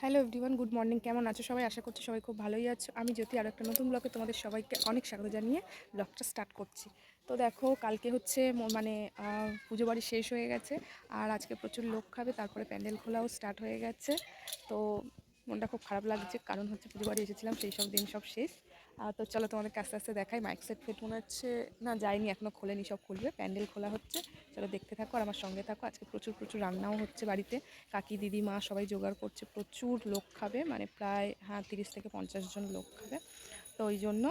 Hello everyone, good morning. কেমন আছো সবাই? আশা করছি সবাই খুব ভালোই আছো। আমি জ্যোতি আর একটা নতুন ব্লগে তোমাদের সবাইকে অনেক স্বাগত জানিয়ে ব্লগটা স্টার্ট করছি। তো দেখো, কালকে হচ্ছে মানে পুজো বাড়ি শেষ হয়ে গেছে আর আজকে প্রচুর লোক খাবে, তারপরে প্যান্ডেল খোলাও স্টার্ট হয়ে গেছে। তো মনটা খুব খারাপ লাগছে, কারণ হচ্ছে পুজো বাড়ি এসেছিলাম, সেই সব দিন সব শেষ। তো চলো তোমাদেরকে আস্তে আস্তে দেখাই। মাইক সেট ফেট মনে হচ্ছে না যায়নি, এখনও খোলেনি, সব খুলবে, প্যান্ডেল খোলা হচ্ছে। চলো দেখতে থাকো আর আমার সঙ্গে থাকো। আজকে প্রচুর প্রচুর রান্নাও হচ্ছে বাড়িতে, কাকি দিদি মা সবাই জোগাড় করছে, প্রচুর লোক খাবে, মানে প্রায় 30 থেকে 50 জন লোক খাবে। তো ওই জন্য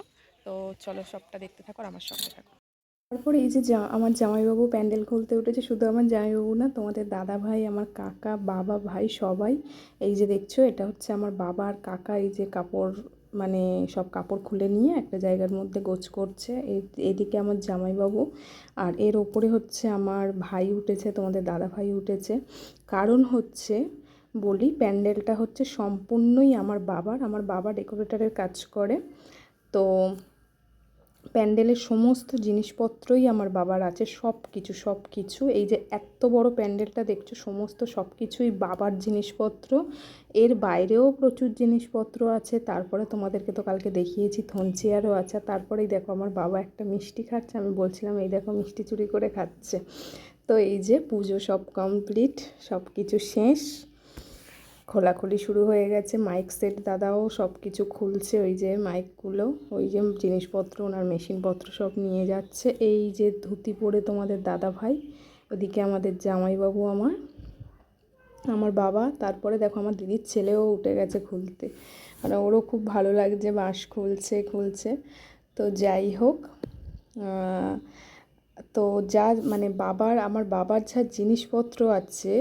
তো চলো সবটা দেখতে থাকো আর আমার সঙ্গে থাকো। তারপরে এই যে আমার জামাইবাবু প্যান্ডেল খুলতে উঠেছে। শুধু আমার জামাইবাবু না, তোমাদের দাদা ভাই, আমার কাকা, বাবা, ভাই সবাই। এই যে দেখছো, এটা হচ্ছে আমার বাবা আর কাকা। এই যে কাপড়, মানে সব কাপড় খুলে নিয়ে একটা জায়গার মধ্যে গোছ করছে। এদিকে আমার জামাইবাবু, আর এর ওপরে হচ্ছে আমার ভাই উঠেছে, তোমাদের দাদা ভাই উঠেছে। কারণ হচ্ছে বলি, প্যান্ডেলটা হচ্ছে সম্পূর্ণই আমার বাবা ডেকোরেটরের কাজ করে। তো প্যান্ডেলের সমস্ত জিনিসপত্রই আমার বাবার আছে, সব কিছু। এই যে এত বড় প্যান্ডেলটা দেখছো, সমস্ত সব কিছুই বাবার জিনিসপত্র। এর বাইরেও প্রচুর জিনিসপত্র আছে। তারপরে তোমাদেরকে তো কালকে দেখিয়েছি, থন চেয়ারও আছে। তারপরেই দেখো আমার বাবা একটা মিষ্টি খাচ্ছে, আমি বলছিলাম এই দেখো মিষ্টি চুরি করে খাচ্ছে। তো এই যে পুজো সব কমপ্লিট, সব কিছু শেষ, খোলাখুলি শুরু হয়ে গেছে। মাইক সেট দাদাও সব কিছু খুলছে, ওই যে মাইকগুলো, ওই যে জিনিসপত্র, ওনার মেশিনপত্র সব নিয়ে যাচ্ছে। এই যে ধুতি পরে তোমাদের দাদা ভাই, ওদিকে আমাদের জামাইবাবু, আমার বাবা। তারপরে দেখো আমার দিদির ছেলেও উঠে গেছে খুলতে, মানে ওরও খুব ভালো লাগছে, বাঁশ খুলছে। তো যাই হোক, তো যা মানে আমার বাবার যা জিনিসপত্র আছে,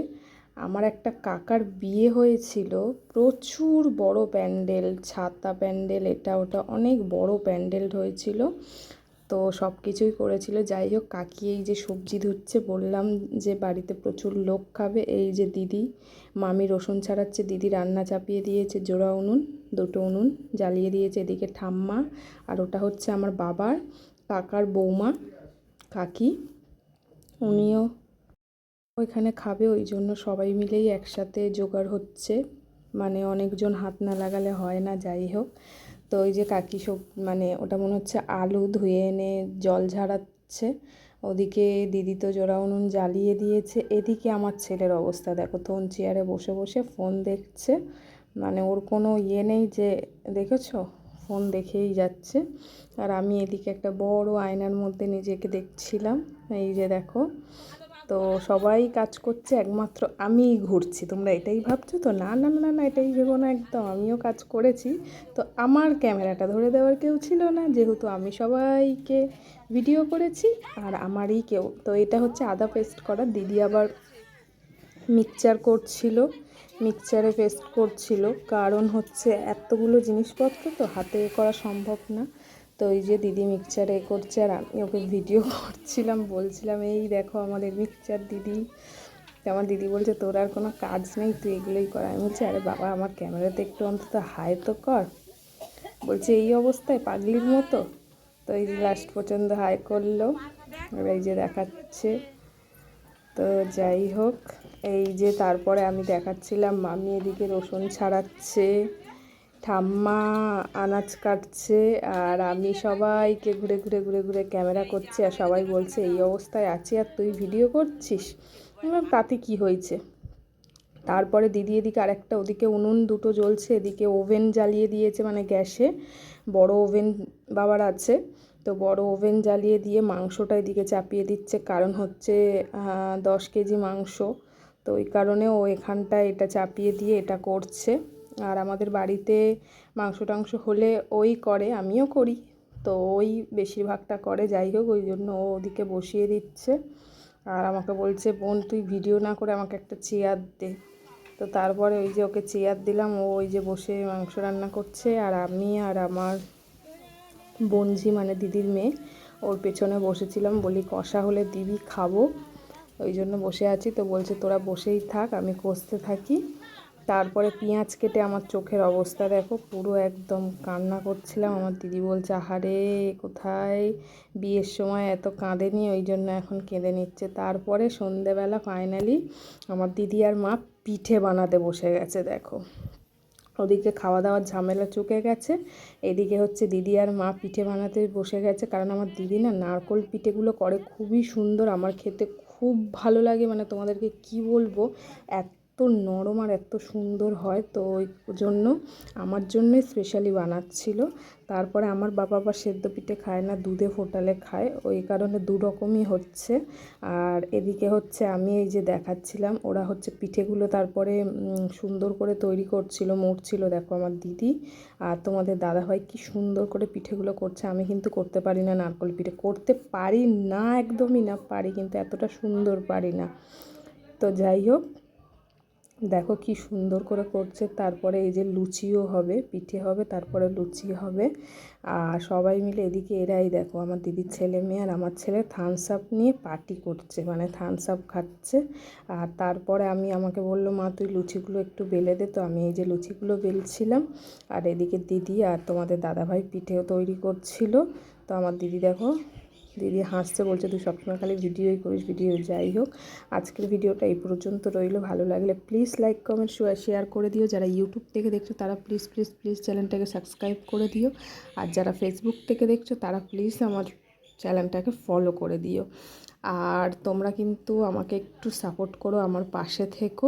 আমার একটা কাকার বিয়ে হয়েছিল, প্রচুর বড় প্যান্ডেল, ছাতা প্যান্ডেল, এটা ওটা অনেক বড় প্যান্ডেল হয়েছিল। তো সব কিছুই করেছিল। যাই হোক, কাকি এই যে সবজি ধুচ্ছে, বললাম যে বাড়িতে প্রচুর লোক খাবে। এই যে দিদি, মামি রসুন ছাড়াচ্ছে, দিদি রান্না চাপিয়ে দিয়েছে, জোড়া উনুন, দুটো উনুন জ্বালিয়ে দিয়েছে। এদিকে ঠাম্মা, আর ওটা হচ্ছে আমার বাবার কাকার বৌমা কাকি, উনিও ওইখানে খাবে, ওই জন্য সবাই মিলেই একসাথে জোগাড় হচ্ছে, মানে অনেকজন হাত না লাগালে হয় না। যাই হোক, তো ওই যে কাকি সব, মানে ওটা মনে হচ্ছে আলু ধুয়ে এনে জল ঝাড়াচ্ছে। ওদিকে দিদি তো জোড়া উনুন জ্বালিয়ে দিয়েছে। এদিকে আমার ছেলের অবস্থা দেখো, তখন চেয়ারে বসে বসে ফোন দেখছে, মানে ওর কোনো ইয়ে নেই যে, দেখেছো, ফোন দেখেই যাচ্ছে। আর আমি এদিকে একটা বড় আয়নার মধ্যে নিজেকে দেখছিলাম। এই যে দেখো, তো সবাই কাজ করছে, একমাত্র আমিই ঘুরছি। তোমরা এটাই ভাবছো তো? না না না না, এটাই ভেবো না একদম, আমিও কাজ করেছি। তো আমার ক্যামেরাটা ধরে দেওয়ার কেউ ছিল না, যেহেতু আমি সবাইকে ভিডিও করেছি আর আমারই কেউ। তো এটা হচ্ছে আদা পেস্ট করা, দিদি আবার মিক্সচারে পেস্ট করছিল, কারণ হচ্ছে এতগুলো জিনিসপত্র তো হাতে করা সম্ভব না। তো এই যে দিদি মিক্সচারে করছে আর আমি ওকে ভিডিও করছিলাম, বলছিলাম এই দেখো আমাদের মিক্সচার দিদি। তো আমার দিদি বলছে তোর আর কোনো কাজ নেই, তুই এগুলোই কর। আমি বলছি আরে বাবা, আমার ক্যামেরাতে একটু অন্তত হাই তো কর। বলছে এই অবস্থায় পাগলির মতো। তো এই যে লাস্ট পর্যন্ত হাই করলো, আর এই যে দেখাচ্ছে। তো যাই হোক, এই যে তারপরে আমি দেখাচ্ছিলাম, মামি এদিকে রসুন ছাড়াচ্ছে, ঠাম্মা আনাজ কাটছে, আর আমি সবাইকে ঘুরে ঘুরে ঘুরে ঘুরে ক্যামেরা করছি। আর সবাই বলছে এই অবস্থায় আছি আর তুই ভিডিও করছিস। তাতে কি হয়েছে। তারপরে দিদি এদিকে আরেকটা, ওদিকে উনুন দুটো জ্বলছে, এদিকে ওভেন জ্বালিয়ে দিয়েছে, মানে গ্যাসে বড় ওভেন বাবার আছে। তো বড় ওভেন জ্বালিয়ে দিয়ে মাংসটা এদিকে চাপিয়ে দিচ্ছে, কারণ হচ্ছে 10 কেজি মাংস। তো ওই কারণে ও এখানটায় এটা চাপিয়ে দিয়ে এটা করছে। আর আমাদের বাড়িতে মাংস টাংস হলে ওই করে, আমিও করি, তো ওই বেশিরভাগটা করে। যাই হোক, ওই জন্য ও ওদিকে বসিয়ে দিচ্ছে। আর আমাকে বলছে বোন তুই ভিডিও না করে আমাকে একটা চেয়ার দে। তো তারপরে ওই যে ওকে চেয়ার দিলাম, ও ওই যে বসে মাংস রান্না করছে। আর আমি আর আমার বোনঝি, মানে দিদির মেয়ে, ওর পেছনে বসেছিলাম, বলি কষা হলে দিবি, খাবো, ওই জন্য বসে আছি। তো বলছে তোরা বসেই থাক, আমি কষতে থাকি। তারপরে পেঁয়াজ কেটে আমার চোখের অবস্থা দেখো, পুরো একদম কান্না করছিলাম। আমার দিদি বলছে আহারে কোথায় বিয়ের সময় এত কাঁদেনি, ওই জন্য এখন কেঁদে নিচ্ছে। তারপরে সন্ধেবেলা ফাইনালি আমার দিদি আর মা পিঠে বানাতে বসে গেছে দেখো। ওদিকে খাওয়া দাওয়ার ঝামেলা চুকে গেছে। এদিকে হচ্ছে দিদি আর মা পিঠে বানাতে বসে গেছে, কারণ আমার দিদি না নারকোল পিঠেগুলো করে খুবই সুন্দর, আমার খেতে খুব ভালো লাগে, মানে তোমাদেরকে কি বলবো, এত নরম আর এত সুন্দর হয়। তো ওই জন্য আমার জন্যই স্পেশালি বানাচ্ছিল। তারপরে আমার বাবা আবার সেদ্ধ পিঠে খায় না, দুধে ফোটালে খায়, ওই কারণে দু রকমই হচ্ছে। আর এদিকে হচ্ছে আমি এই যে দেখাচ্ছিলাম, ওরা হচ্ছে পিঠেগুলো তারপরে সুন্দর করে তৈরি করছিল, মড়ছিল। দেখো আমার দিদি আর তোমাদের দাদাভাই কি সুন্দর করে পিঠেগুলো করছে। আমি কিন্তু করতে পারি না নারকেল পিঠে, করতে পারি না, একদমই না, পারি কিন্তু এতটা সুন্দর পারি না। তো যাই হোক, দেখো কি সুন্দর করে করছে। তারপরে এই যে লুচিও হবে, পিঠে হবে, তারপরে লুচি হবে। আর সবাই মিলে এদিকে এরাই দেখো আমার দিদির ছেলে মেয়ে আর আমার ছেলে থামস আপ নিয়ে পার্টি করছে, মানে থামস আপ খাচ্ছে। আর তারপরে আমাকে বললো, মা তুই লুচিগুলো একটু বেলে দে। তো আমি এই যে লুচিগুলো বেলছিলাম, আর এদিকে দিদি আর তোমাদের দাদাভাই পিঠেও তৈরি করছিল। তো আমার দিদি দেখো, দিদি হাসছে, বলছে তুই সবসময় খালি ভিডিওই করিস, ভিডিও। যাই হোক, আজকের ভিডিওটা এই পর্যন্ত রইলো। ভালো লাগলে প্লিজ লাইক কমেন্ট শেয়ার করে দিও। যারা ইউটিউব থেকে দেখছো তারা প্লিজ প্লিজ প্লিজ চ্যানেলটাকে সাবস্ক্রাইব করে দিও। আর যারা ফেসবুক থেকে দেখছো তারা প্লিজ আমার চ্যানেলটাকে ফলো করে দিও। আর তোমরা কিন্তু আমাকে একটু সাপোর্ট করো, আমার পাশে থেকো,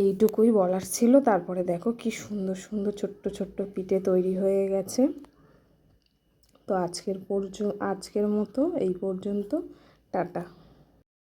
এইটুকুই বলার ছিল। তারপরে দেখো কি সুন্দর সুন্দর ছোট্ট ছোট্ট পিঠে তৈরি হয়ে গেছে। তো আজকের মতো এই পর্যন্ত, টাটা।